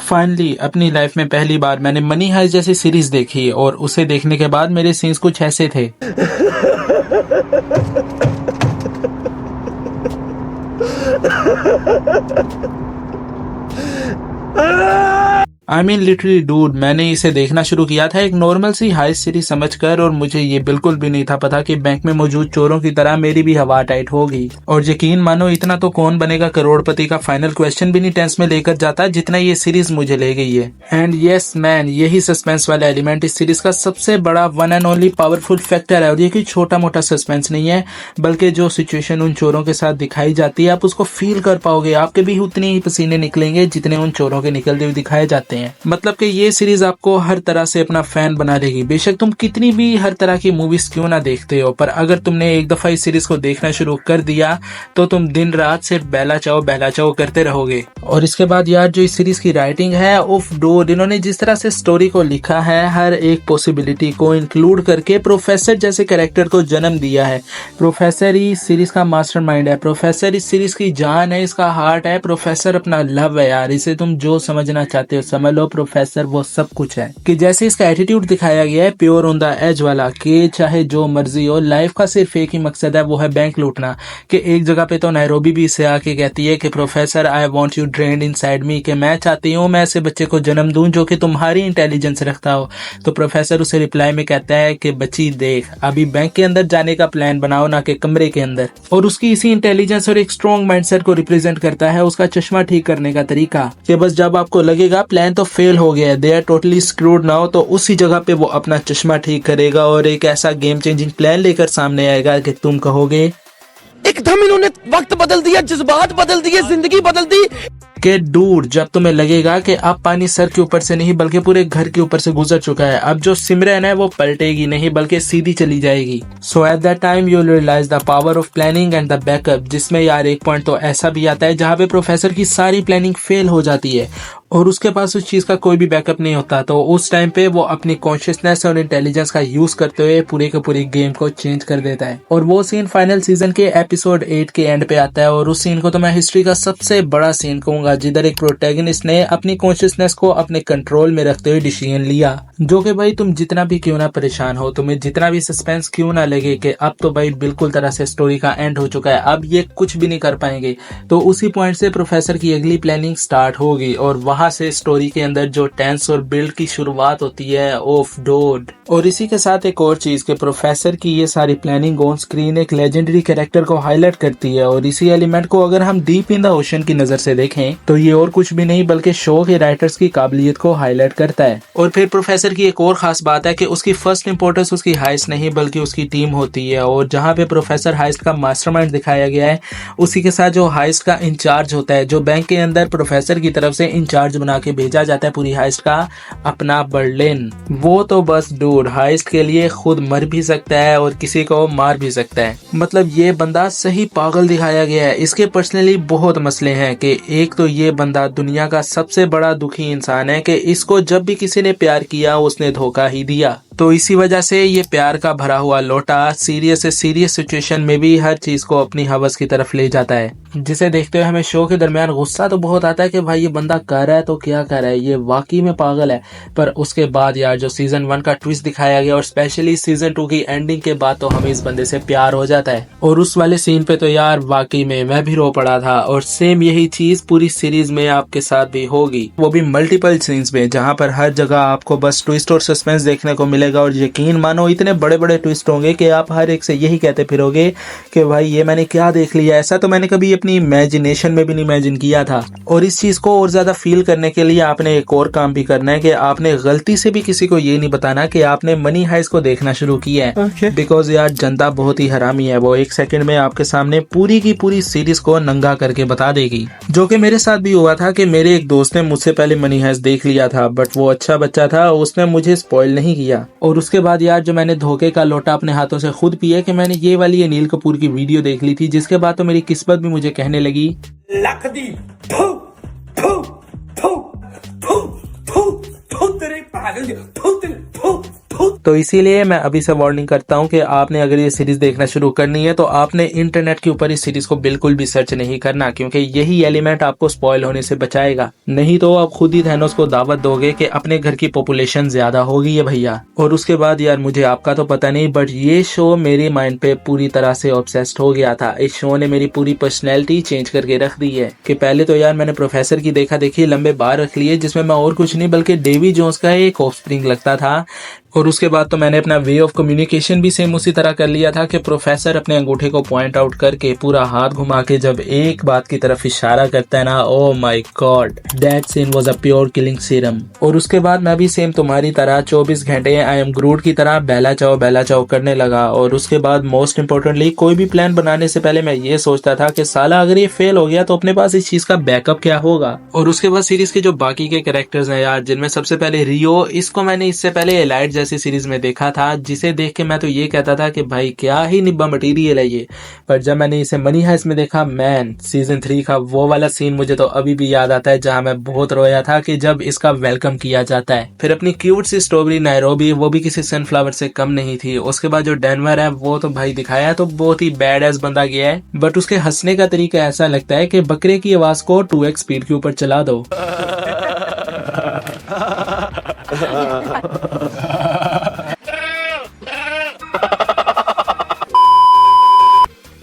Finally अपनी life में पहली बार मैंने मनी हाइस्ट जैसी सीरीज देखी और उसे देखने के बाद मेरे सीन्स कुछ ऐसे थे। आई मीन लिटरली डूड, मैंने इसे देखना शुरू किया था एक नॉर्मल सी हाई सीरीज समझकर और मुझे ये बिल्कुल भी नहीं था पता कि बैंक में मौजूद चोरों की तरह मेरी भी हवा टाइट होगी। और यकीन मानो इतना तो कौन बनेगा करोड़पति का फाइनल क्वेश्चन भी नहीं टेंस में लेकर जाता जितना ये सीरीज मुझे ले गई है। एंड यस मैन, यही सस्पेंस वाला एलिमेंट इस सीरीज का सबसे बड़ा one and only powerful factor है। और ये कोई छोटा मोटा सस्पेंस नहीं है, बल्कि जो सिचुएशन उन चोरों के साथ दिखाई जाती है आप उसको फील कर पाओगे। आपके भी उतने ही पसीने निकलेंगे जितने उन चोरों के निकलते हुए दिखाए जाते हैं। मतलब कि ये सीरीज आपको हर तरह से अपना फैन बना देगी। बेशक तुम कितनी भी हर तरह की मूवीज क्यों ना देखते हो, पर अगर तुमने एक दफा इस सीरीज को देखना शुरू कर दिया तो तुम दिन रात सिर्फ बहला चाओ करते रहोगे। और इसके बाद यार जो इस सीरीज की राइटिंग है, उफ डूड, इन्होंने जिस तरह से स्टोरी को लिखा है, हर एक पॉसिबिलिटी को इंक्लूड करके प्रोफेसर जैसे कैरेक्टर को जन्म दिया है। प्रोफेसर ही इस सीरीज का मास्टरमाइंड है, प्रोफेसर इस सीरीज की जान है, इसका हार्ट है, प्रोफेसर अपना लव है यार। इसे तुम जो समझना चाहते हो समझ लो, प्रोफेसर वो सब कुछ है। कि जैसे इसका एटीट्यूड दिखाया गया है प्योर ऑन द एज वाला, कि चाहे जो मर्जी हो, लाइफ का सिर्फ एक ही मकसद है, वो है बैंक लूटना। कि एक जगह पे तो नैरोबी भी इसे आके कहती है कि professor I want you drained inside me, कि मैं चाहती हूँ मैं ऐसे बच्चे को जन्म दूं जो कि तुम्हारी इंटेलिजेंस रखता हो। तो प्रोफेसर उसे रिप्लाई में कहता है कि बच्ची देख, अभी बैंक के अंदर जाने का प्लान बनाओ, ना कि कमरे के अंदर। और उसकी इसी इंटेलिजेंस और एक स्ट्रॉन्ग माइंडसेट को रिप्रेजेंट करता है उसका चश्मा ठीक करने का तरीका। कि बस जब आपको लगेगा प्लान तो फेल हो गया है, they are totally screwed now, तो उसी जगह पे वो अपना चश्मा ठीक करेगा और एक ऐसा गेम चेंजिंग प्लान लेकर सामने आएगा कि तुम कहोगे एकदम इन्होंने वक्त बदल दिया, जज्बात बदल दिए, जिंदगी बदल दी। के दूर जब तुम्हें लगेगा कि अब पानी सर के ऊपर से नहीं बल्कि पूरे घर के ऊपर से गुजर चुका है, अब जो सिमरन है वो पलटेगी नहीं बल्कि सीधी चली जाएगी। So at that time you will realise the power of planning and the backup. जिसमें यार एक पॉइंट तो ऐसा भी आता है जहाँ पे प्रोफेसर की सारी प्लानिंग फेल हो जाती है और उसके पास उस चीज का कोई भी बैकअप नहीं होता, तो उस टाइम पे वो अपनी कॉन्शियसनेस और इंटेलिजेंस का यूज करते हुए पूरे के पूरे गेम को चेंज कर देता है। और वो सीन फाइनल सीजन के एपिसोड 8 के एंड पे आता है और उस सीन को तो मैं हिस्ट्री का सबसे बड़ा सीन कहूंगा, जिधर एक प्रोटैगनिस्ट ने अपनी कॉन्शियसनेस को अपने कंट्रोल में रखते हुए डिसीजन लिया। जो कि भाई तुम जितना भी क्यों ना परेशान हो, तुम्हें जितना भी सस्पेंस क्यों ना लगे कि अब तो भाई बिल्कुल तरह से स्टोरी का एंड हो चुका है, अब ये कुछ भी नहीं कर पाएंगे, तो उसी पॉइंट से प्रोफेसर की अगली प्लानिंग स्टार्ट होगी और वहां से स्टोरी के अंदर जो टेंस और बिल्ड की शुरुआत होती है, ऑफ डोड। और इसी के साथ एक और चीज के प्रोफेसर की ये सारी प्लानिंग ऑन स्क्रीन एक लेजेंडरी कैरेक्टर को हाईलाइट करती है। और इसी एलिमेंट को अगर हम डीप इन द ओशन की नजर से देखें तो ये और कुछ भी नहीं बल्कि शो के राइटर्स की काबिलियत को हाईलाइट करता है। और फिर प्रोफेसर की एक और खास बात है कि उसकी फर्स्ट इंपोर्टेंस उसकी हाइस्ट नहीं बल्कि उसकी टीम होती है। और जहाँ पे प्रोफेसर हाइस्ट का मास्टरमाइंड दिखाया गया है, उसी के साथ जो हाइस्ट का इंचार्ज होता है, जो बैंक के अंदर प्रोफेसर की तरफ से इंचार्ज बना के भेजा जाता है पूरी हाइस्ट का, अपना बर्लिन, वो तो बस डूड हाइस्ट के लिए खुद मर भी सकता है और किसी को मार भी सकता है। मतलब ये बंदा सही पागल दिखाया गया है। इसके पर्सनली बहुत मसले हैं कि एक तो ये बंदा दुनिया का सबसे बड़ा दुखी इंसान है कि इसको जब भी किसी ने प्यार किया उसने धोखा ही दिया। तो इसी वजह से ये प्यार का भरा हुआ लोटा सीरियस से सीरियस सिचुएशन में भी हर चीज को अपनी हवस की तरफ ले जाता है, जिसे देखते हुए हमें शो के दरमियान गुस्सा तो बहुत आता है कि भाई ये बंदा कर रहा है तो क्या कर रहा है, ये वाकई में पागल है। पर उसके बाद यार जो सीजन 1 का ट्विस्ट दिखाया गया और स्पेशली सीजन 2 की एंडिंग के बाद तो हमें इस बंदे से प्यार हो जाता है। और उस वाले सीन पे तो यार वाकई में मैं भी रो पड़ा था। और सेम यही चीज पूरी सीरीज में आपके साथ भी होगी, वो भी मल्टीपल सीन्स में, जहाँ पर हर जगह आपको बस ट्विस्ट और सस्पेंस देखने को मिलेगा। और यकीन मानो इतने बड़े बड़े ट्विस्ट होंगे कि आप हर एक से यही कहते फिरोगे कि भाई ये मैंने क्या देख लिया, ऐसा तो मैंने कभी अपनी इमेजिनेशन में भी नहीं इमेजिन किया था। और इस चीज को और ज्यादा फील करने के लिए आपने एक और काम भी करना है कि आपने गलती से भी किसी को ये नहीं बताना कि आपने मनी हाइस्ट को देखना शुरू किया है। बिकॉज यार जनता बहुत ही हरामी है, वो एक सेकंड में आपके सामने पूरी की पूरी सीरीज को नंगा करके बता देगी। जो कि मेरे साथ भी हुआ था कि मेरे एक दोस्त ने मुझसे पहले मनी हाइस्ट देख लिया था, बट वो अच्छा बच्चा था, उसने मुझे स्पॉइल नहीं किया। और उसके बाद यार जो मैंने धोखे का लोटा अपने हाथों से खुद पिया कि मैंने ये वाली अनिल कपूर की वीडियो देख ली थी, जिसके बाद तो मेरी किस्मत भी मुझे कहने लगी तो इसीलिए मैं अभी से वार्निंग करता हूँ कि आपने अगर ये सीरीज देखना शुरू करनी है तो आपने इंटरनेट के ऊपर इस सीरीज को बिल्कुल भी सर्च नहीं करना, क्योंकि यही एलिमेंट आपको स्पॉइल होने से बचाएगा। नहीं तो आप खुद ही थैनोस को दावत दोगे कि अपने घर की पॉपुलेशन ज्यादा होगी है भैया। और उसके बाद यार मुझे आपका तो पता नहीं, बट ये शो मेरे माइंड पे पूरी तरह से ऑब्सेस्ड हो गया था। इस शो ने मेरी पूरी पर्सनैलिटी चेंज करके रख दी है। कि पहले तो यार मैंने प्रोफेसर की देखा देखी लंबे बार रख लिए, जिसमें मैं और कुछ नहीं बल्कि डेवी जोन्स का एक ऑफस्प्रिंग लगता था। और उसके बाद तो मैंने अपना वे ऑफ कम्युनिकेशन भी सेम उसी तरह कर लिया था कि प्रोफेसर अपने अंगूठे को पॉइंट आउट करके पूरा हाथ घुमा के जब एक बात की तरफ इशारा करता है ना, oh my god, that scene was a pure killing serum. और उसके बाद मैं भी सेम तुम्हारी तरह 24 घंटे आई एम ग्रूट की तरह बेला चाओ करने लगा। और उसके बाद मोस्ट इंपोर्टेंटली कोई भी प्लान बनाने से पहले मैं ये सोचता था कि साला अगर ये फेल हो गया तो अपने पास इस चीज का बैकअप क्या होगा। और उसके बाद सीरीज के जो बाकी के कैरेक्टर्स हैं यार, जिनमें सबसे पहले रियो, इसको मैंने इससे पहले एलाइट जैसी सीरीज में देखा था, जिसे देख के मैं तो ये कहता था कि भाई क्या ही निब्बा मटेरियल है ये। पर जब मैंने इसे मनी हाइस्ट में देखा, मैन सीजन 3 का वो वाला सीन मुझे तो अभी भी याद आता है, जहां मैं बहुत रोया था कि जब इसका वेलकम किया जाता है। फिर अपनी क्यूट सी स्ट्रॉबेरी नायरोबी, वो भी किसी सनफ्लावर से कम नहीं थी। उसके बाद जो डेनवर है वो तो भाई दिखाया तो बहुत ही बैड एस बंदा गया है, बट उसके हंसने का तरीका ऐसा लगता है कि बकरे की आवाज को 2x स्पीड के ऊपर चला दो।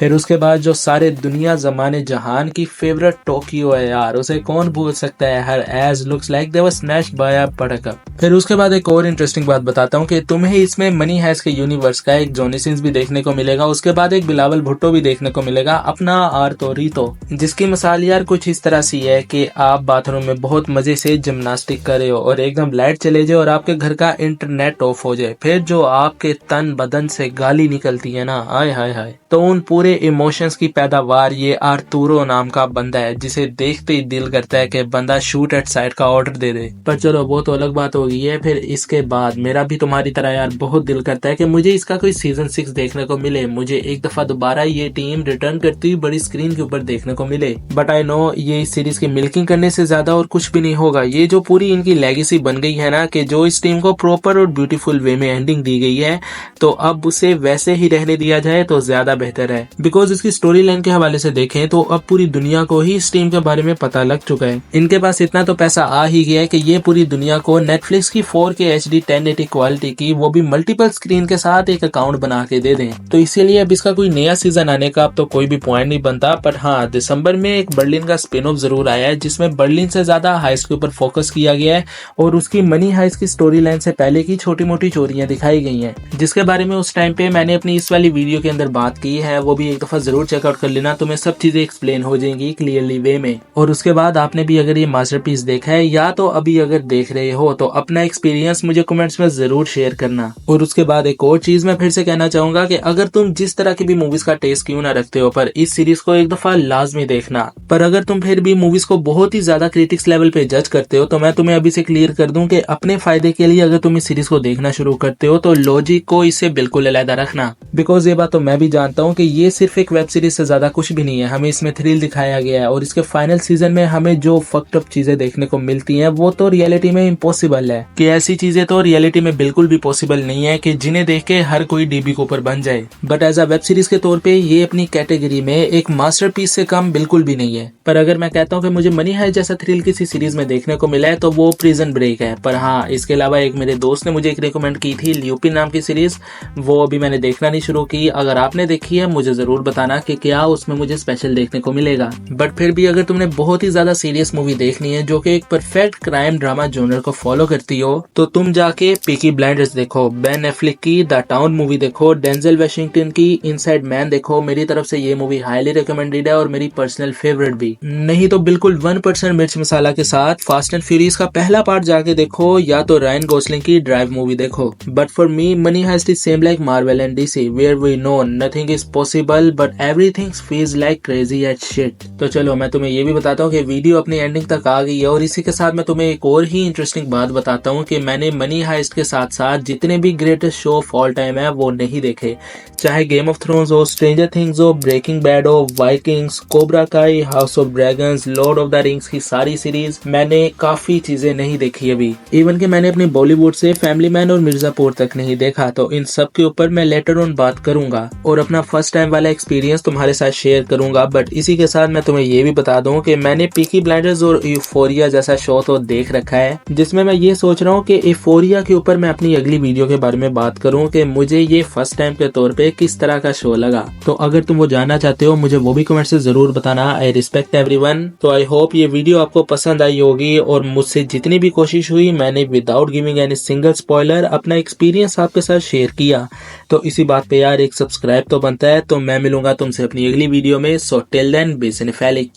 फिर उसके बाद जो सारे दुनिया जमाने जहान की फेवरेट टोक्यो है यार, उसे कौन भूल सकता है। हर edge looks like they were smashed by a buttercup. फिर उसके बाद एक और इंटरेस्टिंग बात बताता हूँ कि तुम्हें इसमें मनी हाइस्ट के यूनिवर्स का एक जॉनी सिंस भी देखने को मिलेगा। उसके बाद एक बिलावल भुट्टो भी देखने को मिलेगा, अपना आर्तो रीतो, जिसकी मिसाल यार कुछ इस तरह सी है कि आप बाथरूम में बहुत मजे से जिम्नास्टिक कर रहे हो और एकदम लाइट चले जाए और आपके घर का इंटरनेट ऑफ हो जाए, फिर जो आपके तन बदन से गाली निकलती है ना, आय हाय हाय, तो उन पूरे इमोशंस की पैदावार ये आर्तुरो नाम का बंदा है, जिसे देखते ही दिल करता है कि बंदा शूट एट साइड का ऑर्डर दे दे। पर चलो वो तो अलग बात हो गई है। फिर इसके बाद मेरा भी तुम्हारी तरह यार बहुत दिल करता है कि मुझे इसका कोई सीजन 6 देखने को मिले, मुझे एक दफा दोबारा ये टीम रिटर्न करती हुई बड़ी स्क्रीन के ऊपर देखने को मिले। बट आई नो ये इस सीरीज की मिल्किंग करने से ज्यादा और कुछ भी नहीं होगा। ये जो पूरी इनकी लेगेसी बन गई है ना, कि जो इस टीम को प्रॉपर और ब्यूटीफुल वे में एंडिंग दी गई है, तो अब उसे वैसे ही रहने दिया जाए तो ज्यादा बेहतर है। बिकॉज इसकी स्टोरी लाइन के हवाले से देखें तो अब पूरी दुनिया को ही इस टीम के बारे में पता लग चुका है। इनके पास इतना तो पैसा आ ही गया है कि ये पूरी दुनिया को नेटफ्लिक्स की 4K HD 1080 क्वालिटी की, वो भी मल्टीपल स्क्रीन के साथ एक अकाउंट बना के दे दें। तो इसीलिए अब इसका कोई नया सीजन आने का अब तो कोई भी पॉइंट नहीं बनता। पर हाँ, दिसंबर में एक बर्लिन का स्पिन ऑफ जरूर आया है, जिसमें बर्लिन से ज्यादा हाइस्ट के ऊपर फोकस किया गया है और उसकी मनी हाइस्ट की स्टोरी लाइन से पहले की छोटी मोटी चोरियां दिखाई गई हैं, जिसके बारे में उस टाइम पे मैंने अपनी इस वाली वीडियो के अंदर बात की है। वो भी एक दफा जरूर चेकआउट कर लेना, तुम्हें सब चीजें एक्सप्लेन हो जाएंगी क्लियरली वे में। और उसके बाद आपने भी अगर ये मास्टरपीस देखा है या तो अभी अगर देख रहे हो तो अपना एक्सपीरियंस मुझे कमेंट्स में जरूर शेयर करना। और उसके बाद एक और चीज मैं फिर से कहना चाहूंगा कि अगर तुम जिस तरह की भी मूवीज का टेस्ट क्यों ना रखते हो, पर इस सीरीज को एक दफा लाजमी देखना। पर अगर तुम फिर भी मूवीज को बहुत ही ज्यादा क्रिटिक्स लेवल पे जज करते हो, तो मैं तुम्हें अभी से क्लियर कर दूं कि अपने फायदे के लिए अगर तुम इस सीरीज को देखना शुरू करते हो तो लॉजिक को इससे बिल्कुल अलग रखना। बिकॉज ये बात तो मैं भी जानता हूँ कि ये सिर्फ एक वेब सीरीज से ज्यादा कुछ भी नहीं है। हमें इसमें थ्रिल दिखाया गया है और इसके फाइनल सीजन में हमें जो फक्ड अप चीजें देखने को मिलती हैं वो तो रियलिटी में इम्पॉसिबल है। कि ऐसी चीजें तो रियलिटी में बिल्कुल भी पॉसिबल नहीं है कि जिन्हें देख के हर कोई डीबी के ऊपर बन जाए। But as a web series के तौर पे ये अपनी कैटेगरी में एक मास्टरपीस से कम बिल्कुल भी नहीं है। पर अगर मैं कहता हूँ कि मुझे मनी हाइस्ट जैसा थ्रिल किसी सीरीज में देखने को मिला है तो वो प्रिजन ब्रेक है। पर हाँ, इसके अलावा एक मेरे दोस्त ने मुझे एक रिकमेंड की थी, ल्यूपिन नाम की सीरीज, वो अभी मैंने देखना नहीं शुरू की। अगर आपने देखी है मुझे जरूर बताना कि क्या उसमें मुझे स्पेशल देखने को मिलेगा। बट फिर भी अगर तुमने बहुत ही ज्यादा सीरियस मूवी देखनी है जो कि एक परफेक्ट क्राइम ड्रामा जॉनर को फॉलो करती हो, तो तुम जाके पीकी ब्लाइंडर्स देखो, बेन एफ्लिक की द टाउन मूवी देखो, डेंजल वाशिंगटन की इनसाइड मैन देखो। मेरी तरफ से ये मूवी हाईली रिकमेंडेड है और मेरी पर्सनल फेवरेट भी। नहीं तो बिल्कुल 1% मिर्च मसाला के साथ फास्ट एंड फ्यूरियस का पहला पार्ट जाके देखो, या तो रायन गोसलिंग की ड्राइव मूवी देखो। But for me Money Heist is same like Marvel and DC, where we know nothing is possible but everything feels like crazy at shit. तो चलो मैं तुम्हें ये भी बताता हूँ कि वीडियो अपनी एंडिंग तक आ गई है और इसी के साथ मैं तुम्हें एक और ही इंटरेस्टिंग बात बता बताता हूँ कि मैंने मनी हाइस्ट के साथ साथ जितने भी greatest show off all time है वो नहीं देखे, चाहे गेम ऑफ थ्रोन्स हो, स्ट्रेंजर थिंग्स हो, ब्रेकिंग बैड हो, वाइकिंग्स, कोबरा काई, house of dragons, Lord of the rings की सारी सीरीज मैंने काफी चीजें नहीं देखी अभी। इवन कि मैंने अपनी बॉलीवुड से फैमिली मैन और मिर्जापुर तक नहीं देखा। तो इन सब के ऊपर मैं लेटर ऑन बात करूंगा और अपना फर्स्ट टाइम वाला एक्सपीरियंस तुम्हारे साथ शेयर करूंगा। बट इसी के साथ मैं तुम्हें ये भी बता दूं कि मैंने पीकी ब्लाइंडर्स और यूफोरिया जैसा शो तो देख रखा है, जिसमें मैं ये सोच रहा हूँ कि यूफोरिया के ऊपर मैं अपनी अगली वीडियो के बारे में बात करूँ कि मुझे ये फर्स्ट टाइम के तौर पे किस तरह का शो लगा। तो अगर तुम वो जानना चाहते हो मुझे वो भी कमेंट से जरूर बताना। I respect everyone. तो आई होप ये वीडियो आपको पसंद आई होगी और मुझसे जितनी भी कोशिश हुई मैंने without giving any single spoiler अपना एक्सपीरियंस आपके साथ शेयर किया। तो इसी बात पे यार एक सब्सक्राइब तो बनता है। तो मैं मिलूंगा तुमसे अपनी अगली वीडियो में। So till then be सिनेफेलिक।